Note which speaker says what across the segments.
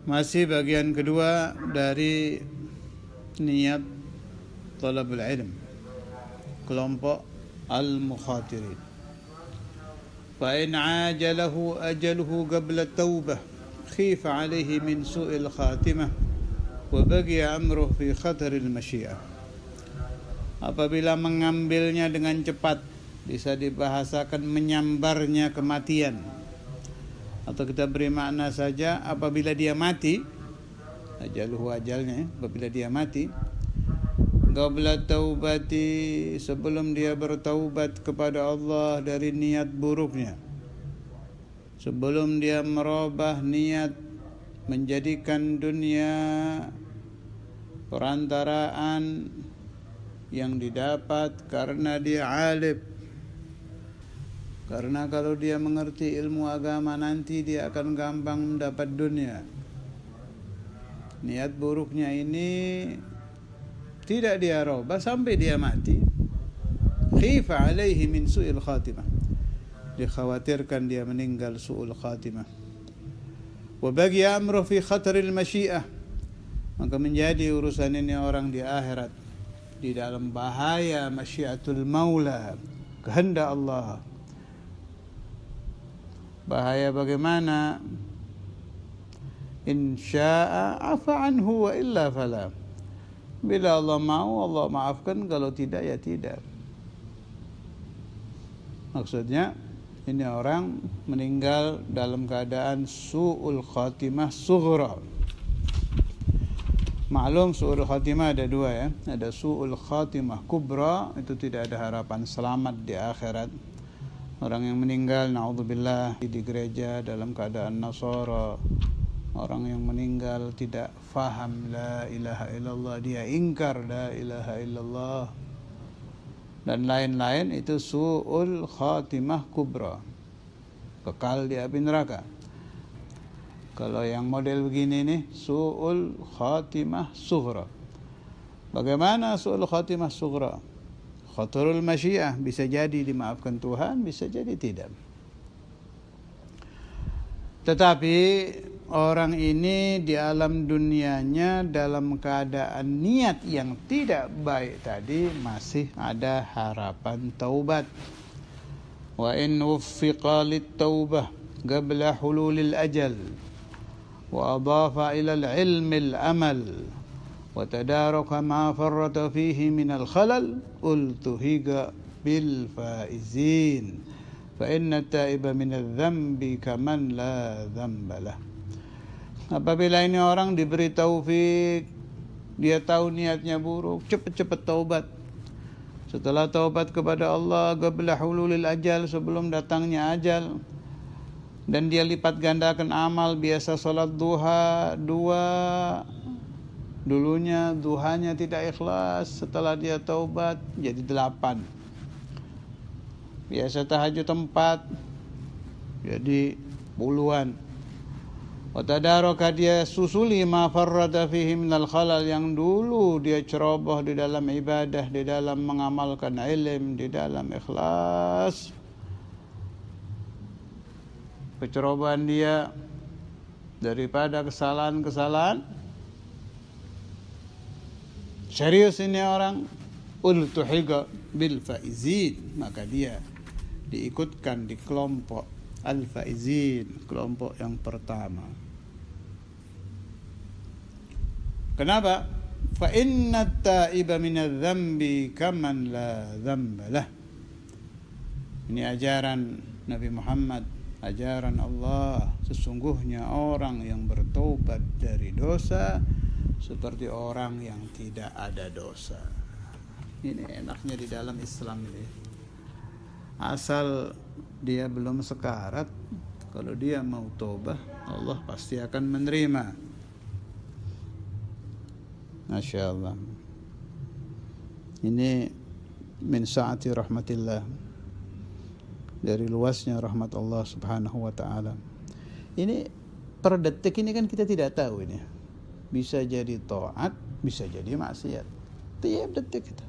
Speaker 1: Masih bagian kedua dari niat talabul ilm, kelompok al-mukhatirin. Fa in ajalahu ajaluhu qabla taubah khifa alaihi min su'il khatimah wa baqiya amruh fi khataril masyiah. Apabila mengambilnya dengan cepat, bisa dibahasakan menyambarnya kematian, atau kita beri makna saja apabila dia mati, ajaluhu ajalnya, apabila dia mati, qabla taubati, sebelum dia bertaubat kepada Allah dari niat buruknya, sebelum dia merubah niat menjadikan dunia perantaraan yang didapat karena dia alim. Karena kalau dia mengerti ilmu agama nanti dia akan gampang mendapat dunia. Niat buruknya ini tidak dia rubah sampai dia mati. Khifa alaihi min su'il khatimah, dikhawatirkan dia meninggal su'ul khatimah. Wa baqiya amru fi khataril masyiah, maka menjadi urusan ini orang di akhirat di dalam bahaya masyiatul maula, kehendak Allah. Bahaya bagaimana? In syaa afa anhu wa illa fala. Bila Allah mau, Allah maafkan, kalau tidak ya tidak. Maksudnya ini orang meninggal dalam keadaan su'ul khatimah sughra. Maklum su'ul khatimah ada dua ya. Ada su'ul khatimah kubra, itu tidak ada harapan selamat di akhirat. Orang yang meninggal na'udzubillah di gereja dalam keadaan Nasara, orang yang meninggal tidak faham la ilaha illallah, dia ingkar la ilaha illallah dan lain-lain, itu su'ul khatimah kubra, kekal di api neraka. Kalau yang model begini nih su'ul khatimah sughra. Bagaimana su'ul khatimah sughra? Khatarul masyiah, bisa jadi dimaafkan Tuhan, bisa jadi tidak. Tetapi orang ini di alam dunianya dalam keadaan niat yang tidak baik tadi masih ada harapan taubat. Wa in wuffiqa lit-taubah qabla hululil ajal wa adafa ila al-ilmi al-amal wa tadaraka ma farrata fihi min al-khalal ultuhiga bil faizin fa inna taiba min adh-dhanbi kaman la dhanba lah. Apabila ini orang diberi taufik, dia tahu niatnya buruk, cepat-cepat taubat. Setelah taubat kepada Allah qabla hululil ajal, sebelum datangnya ajal, dan dia lipat gandakan amal. Biasa salat duha 2, dulunya duhanya tidak ikhlas, setelah dia taubat jadi 8. Biasa tahajud 4 jadi puluhan. Wa tadaraka, dia susuli ma farrada fihi minal khalal, yang dulu dia ceroboh di dalam ibadah, di dalam mengamalkan ilm, di dalam ikhlas. Kecerobohan dia daripada kesalahan-kesalahan. Serius ini orang, ultuhiga bil faizin, maka dia diikutkan di kelompok al-faizin, kelompok yang pertama. Kenapa? Fa inna taiba minadz-dzambi kaman la dzamba lah. Ini ajaran Nabi Muhammad, ajaran Allah. Sesungguhnya orang yang bertobat dari dosa seperti orang yang tidak ada dosa. Ini enaknya di dalam Islam ini. Asal dia belum sekarat, kalau dia mau tobat, Allah pasti akan menerima. Masya Allah. Ini min sa'ati rahmatillah, dari luasnya rahmat Allah subhanahu wa ta'ala. Ini per detik ini kan kita tidak tahu ini. Bisa jadi taat, bisa jadi maksiat. Tiap detik kita.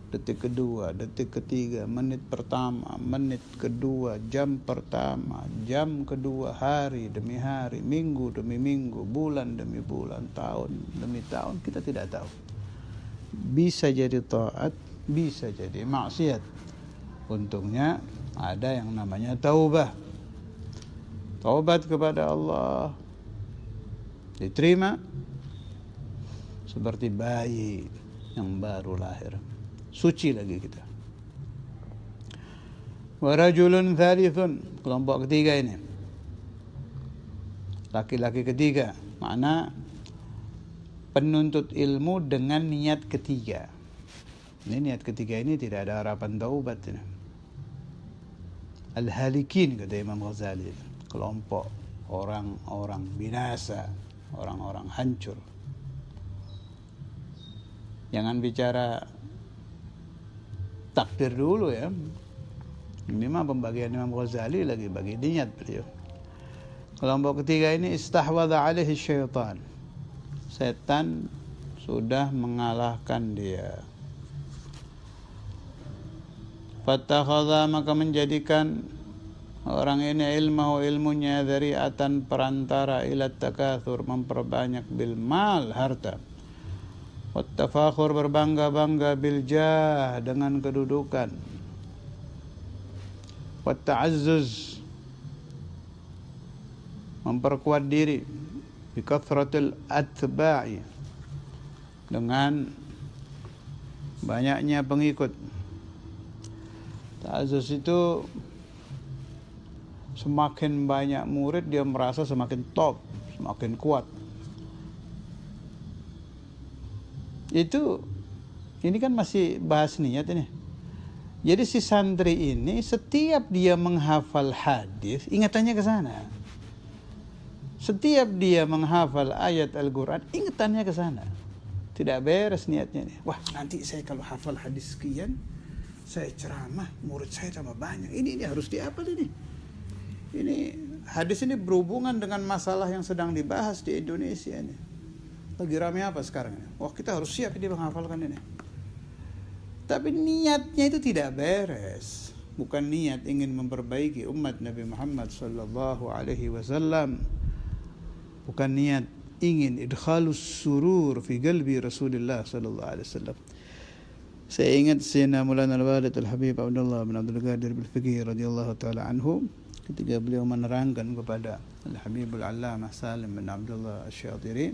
Speaker 1: detik kedua, detik ketiga, menit pertama, menit kedua, jam pertama, jam kedua, hari demi hari, minggu demi minggu, bulan demi bulan, tahun demi tahun, kita tidak tahu. Bisa jadi taat, bisa jadi maksiat. Untungnya ada yang namanya taubah. Taubat kepada Allah diterima seperti bayi yang baru lahir. Suci lagi kita. Wa rajulun thalithun, kelompok ketiga ini. Laki-laki ketiga, makna penuntut ilmu dengan niat ketiga. Ini niat ketiga ini tidak ada harapan taubat ini. Al-halikin kata Imam Ghazali, kelompok orang-orang binasa, orang-orang hancur. Jangan bicara takdir dulu ya. Ini mah pembagian Imam Ghazali lagi bagi niat beliau. Kelompok ketiga ini istahwadha alaihi syaitan. Setan sudah mengalahkan dia. Fattakhadha, maka menjadikan orang ini ilmunya dzari'atan, perantara ila takatsur, memperbanyak bil mal, harta. Wattafakhur, berbangga-bangga bil jah, dengan kedudukan. Watta'azzuz, memperkuat diri, bi kathratil atba'i, dengan banyaknya pengikut. Ta'azzuz itu semakin banyak murid dia merasa semakin top, semakin kuat. Ini kan masih bahas niat ini. Jadi si santri ini setiap dia menghafal hadis, ingatannya ke sana. Setiap dia menghafal ayat Al-Quran, ingatannya ke sana. Tidak beres niatnya nih. Wah, nanti saya kalau hafal hadis sekian, saya ceramah, murid saya tambah banyak. Ini harus dihafal ini. Ini hadis ini berhubungan dengan masalah yang sedang dibahas di Indonesia ini. Lagi ramai apa sekarang ini? Wah, kita harus siap ini menghafalkan ini. Tapi niatnya itu tidak beres. Bukan niat ingin memperbaiki umat Nabi Muhammad sallallahu alaihi wasallam. Bukan niat ingin idkhalus surur fi qalbi Rasulullah sallallahu alaihi wasallam. Saya ingat Sayyidina Maulana Al-Walid Al-Habib Abdullah bin Abdul Qadir Bil-Fiqih radhiyallahu taala anhu, ketika beliau menerangkan kepada Al-Habib Al-Allamah Salim bin Abdullah Asy-Syatiri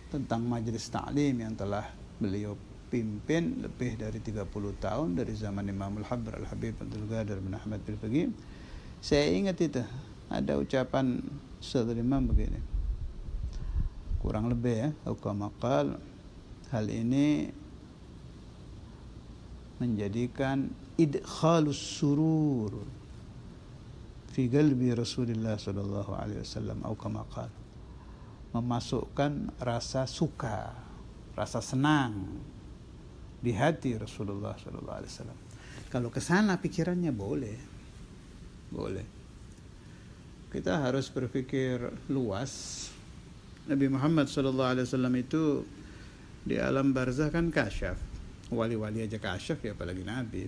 Speaker 1: tentang majlis ta'lim yang telah beliau pimpin lebih dari 30 tahun dari zaman Imam Al-Habr Al-Habib Abdul Qadir bin Ahmad Bil-Fiqih. Saya ingat itu ada ucapan Sayyidina Imam begini, kurang lebih ya, maqal, hal ini menjadikan idkhalus surur fi qalbi Rasulullah sallallahu alaihi wasallam atau kama qala, memasukkan rasa suka, rasa senang di hati Rasulullah sallallahu alaihi wasallam. Kalau ke sana pikirannya boleh. Kita harus berpikir luas. Nabi Muhammad sallallahu alaihi wasallam itu di alam barzah kan kasyaf. Wali-wali aja kasyaf, ya apalagi Nabi.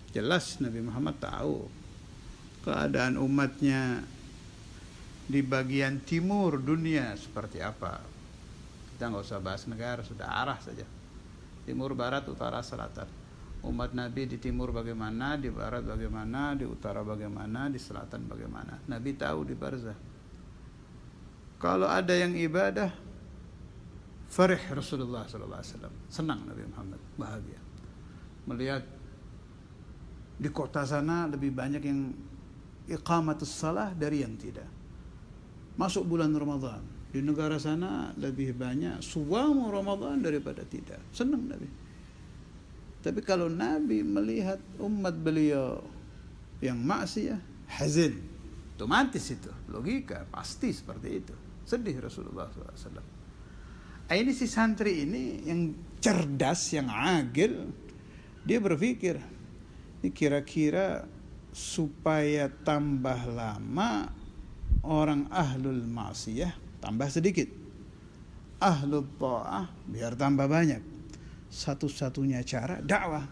Speaker 1: Jelas Nabi Muhammad tahu keadaan umatnya di bagian timur dunia seperti apa. Kita nggak usah bahas negara, sudah arah saja. Timur, barat, utara, selatan. Umat Nabi di timur bagaimana, di barat bagaimana, di utara bagaimana, di selatan bagaimana. Nabi tahu di barzah. Kalau ada yang ibadah, farih Rasulullah sallallahu alaihi wasallam, senang Nabi Muhammad, bahagia melihat di kota sana lebih banyak yang iqamatus salah dari yang tidak. Masuk bulan Ramadan, di negara sana lebih banyak suwamu Ramadan daripada tidak. Senang Nabi. Tapi kalau Nabi melihat umat beliau yang maksiat, hazin, otomatis itu logika, pasti seperti itu. Sedih Rasulullah SAW. Ini si santri ini yang cerdas, yang agil, dia berpikir, ini kira-kira supaya tambah lama orang ahlul maksiyah tambah sedikit, ahlul ta'ah biar tambah banyak. satu-satunya cara dakwah.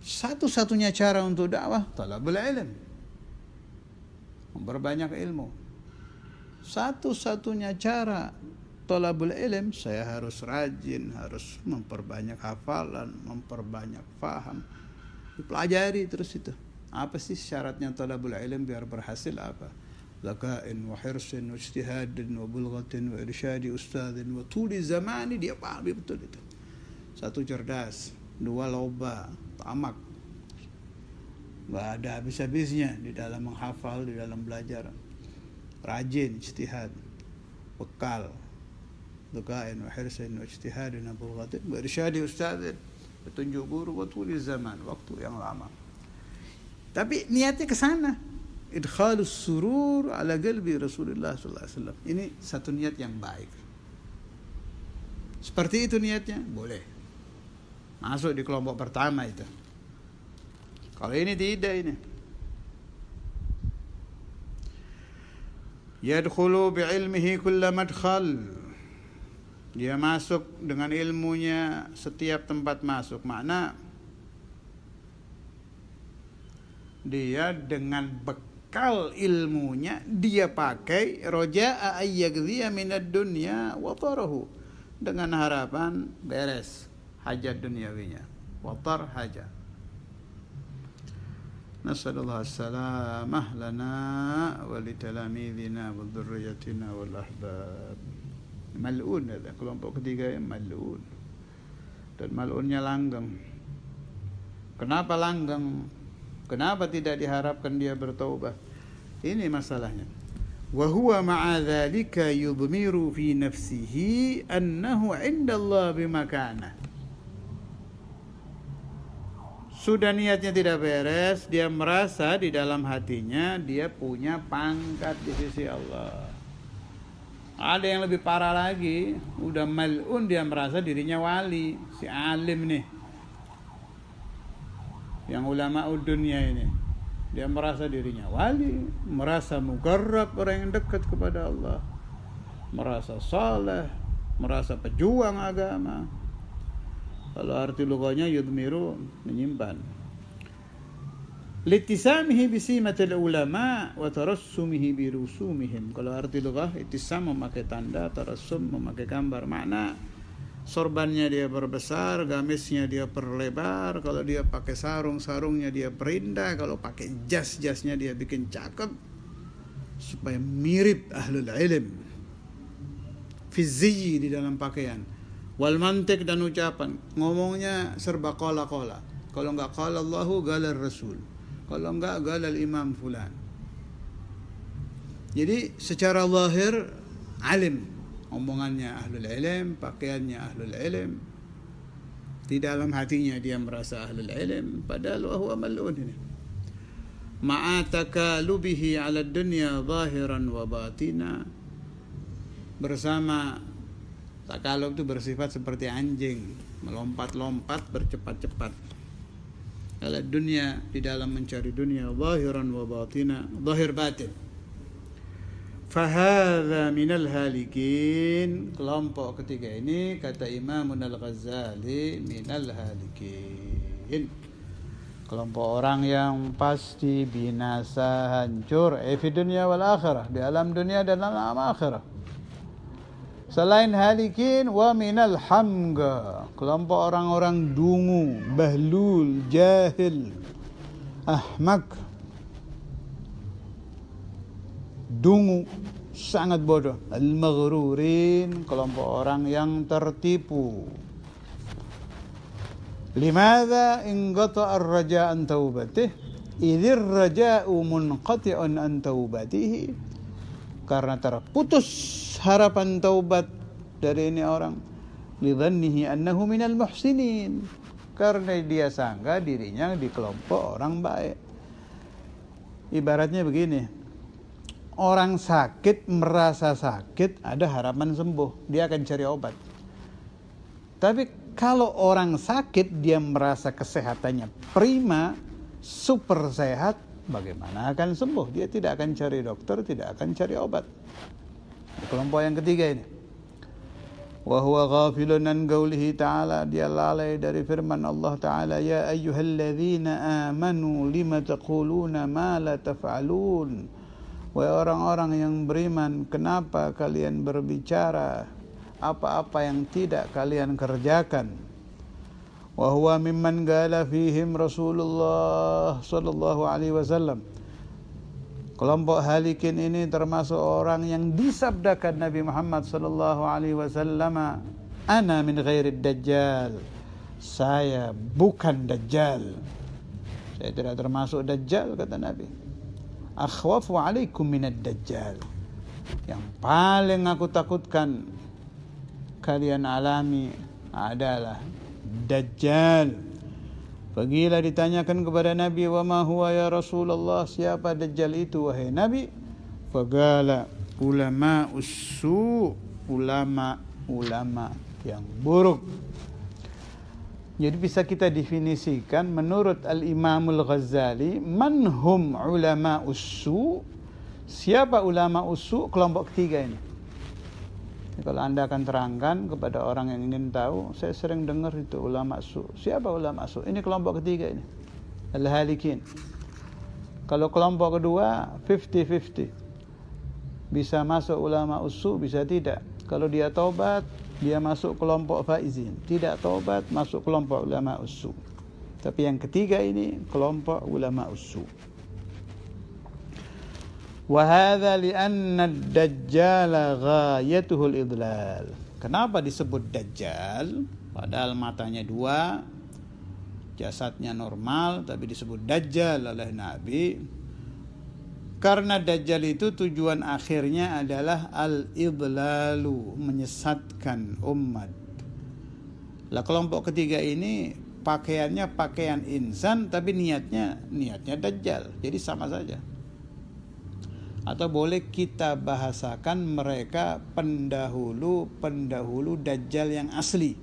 Speaker 1: Satu-satunya cara untuk dakwah talabul ilm, memperbanyak ilmu. Satu-satunya cara talabul ilm, saya harus rajin, harus memperbanyak hafalan, memperbanyak faham, dipelajari terus itu. Apa sih syaratnya talabul ilm biar berhasil? Apa? Zaka'in wa hirsin wa ijtihadin wa bulghatin wa irsyadi ustadin wa tuli zamani, dia pahami betul itu. Satu, cerdas. Dua, loba, tamak. Nggak ada habis-habisnya di dalam menghafal, di dalam belajar. Rajin, ijtihad, bekal. Zaka'in wa hirsin wa ijtihadin wa bulghatin wa irsyadi ustadin, petunjuk guru, wa tuli zaman, waktu yang lama. Tapi niatnya ke sana. Idkhalus surur ala qalbi Rasulullah sallallahu alaihi wasallam. Ini satu niat yang baik. Seperti itu niatnya, boleh masuk di kelompok pertama itu. Kalau ini tidak, ini yadkhulu bi'ilmihi kulla madkhal. Dia masuk dengan ilmunya setiap tempat masuk. Makna dia dengan bekal ilmunya dia pakai roja'a ayyaghdhiya minad dunya wa tarahu, dengan harapan beres hajat duniawinya, watar hajat. Nasallallahu as-salamah lana wa li talamidina wa dhurriyyatina wal ahbab. Mal'un, ada kelompok ketiga yang mal'un, dan mal'unnya langgeng. Kenapa langgeng? Kenapa tidak diharapkan dia bertaubat? Ini masalahnya. Wa huwa ma'a dzalika yudmiru fi nafsihi annahu 'inda Allah bimakana. Sudah niatnya tidak beres, dia merasa di dalam hatinya dia punya pangkat di sisi Allah. Ada yang lebih parah lagi, udah mal'un, dia merasa dirinya wali, si alim nih, yang ulama dunia ini, dia merasa dirinya wali, merasa mugarrab, orang yang dekat kepada Allah, merasa saleh, merasa pejuang agama. Kalau arti lugahnya yudmiru, menyimpan. Litisamihi bisimatil ulama wa tarassumihi birusumihim. Kalau arti lugah, itisam memakai tanda, tarassum memakai gambar. Makna sorbannya dia perbesar, gamisnya dia perlebar, kalau dia pakai sarung, sarungnya dia perindah, kalau pakai jas, jasnya dia bikin cakep supaya mirip ahlul ilm. Fizzi, di dalam pakaian, wal mantik, dan ucapan, ngomongnya serba qala-qala. Kalau enggak qala Allahu qala Rasul, kalau enggak qala Imam fulan. Jadi secara zahir alim, omongannya ahlul ilm, pakaiannya ahlul ilm, di dalam hatinya dia merasa ahlul ilm, padahal wa huwa mal'un. Ini ma'a takalubihi 'ala dunya zahiran wa batina, bersama takalub itu bersifat seperti anjing, melompat-lompat, bercepat-cepat. Ala dunya, di dalam mencari dunia, zahiran wa batina, zahir batin. Fahadha minal halikin, kelompok ketiga ini kata Imam Al-Ghazali minal halikin, kelompok orang yang pasti binasa, hancur, fi dunia wal akhirah, di alam dunia dan alam akhirah. Selain halikin, wa minal hamga, kelompok orang-orang dungu, bahlul, jahil, ahmak, dungu, sangat bodoh. Al-maghrurin, kelompok orang yang tertipu. Limadha inqata'a ar-raja' an taubatih idzir raja'u munqati'un an taubatihi, karena terputus harapan taubat dari ini orang. Lidhannihi annahu minal muhsinin, karena dia sangka dirinya di kelompok orang baik. Ibaratnya begini, orang sakit merasa sakit, ada harapan sembuh, dia akan cari obat. Tapi kalau orang sakit dia merasa kesehatannya prima, super sehat, bagaimana akan sembuh? Dia tidak akan cari dokter, tidak akan cari obat. Kelompok yang ketiga ini. wa huwa ghafilun an qawlihi ta'ala, dia lalai dari firman Allah Ta'ala, ya ayyuhalladzina amanu lima taquluna ma la taf'alun. Wahai orang-orang yang beriman, kenapa kalian berbicara apa-apa yang tidak kalian kerjakan? Wa huwa mimman qala fihim Rasulullah sallallahu alaihi wasallam. Kelompok halikin ini termasuk orang yang disabdakan Nabi Muhammad sallallahu alaihi wasallam, ana min ghairi dajjal. Saya bukan dajjal. Saya tidak termasuk dajjal, kata Nabi. Akhwafu alaikum minad dajjal. Yang paling aku takutkan kalian alami adalah dajjal. Pergilah ditanyakan kepada Nabi, wa ma huwa ya Rasulullah, siapa dajjal itu wahai Nabi? Faqala ulama ussu, ulama yang buruk. Jadi bisa kita definisikan menurut Al-Imamul Ghazali, manhum ulama ussu, siapa ulama ussu? Kelompok ketiga ini. Kalau Anda akan terangkan kepada orang yang ingin tahu, saya sering dengar itu ulama su. Siapa ulama su? Ini kelompok ketiga ini, al-halikin. Kalau kelompok kedua 50-50, bisa masuk ulama usu, bisa tidak. Kalau dia taubat, dia masuk kelompok faizin. Tidak taubat, masuk kelompok ulama usu. Tapi yang ketiga ini kelompok ulama usu. Wahada li'anna ad-dajjal ghayatuhul idlal. Kenapa disebut dajjal? Padahal matanya dua, jasadnya normal, tapi disebut dajjal oleh Nabi. Karena dajjal itu tujuan akhirnya adalah al-idlalu, menyesatkan umat. Lah kelompok ketiga ini pakaiannya pakaian insan, tapi niatnya dajjal. Jadi sama saja. Atau boleh kita bahasakan mereka pendahulu dajjal yang asli.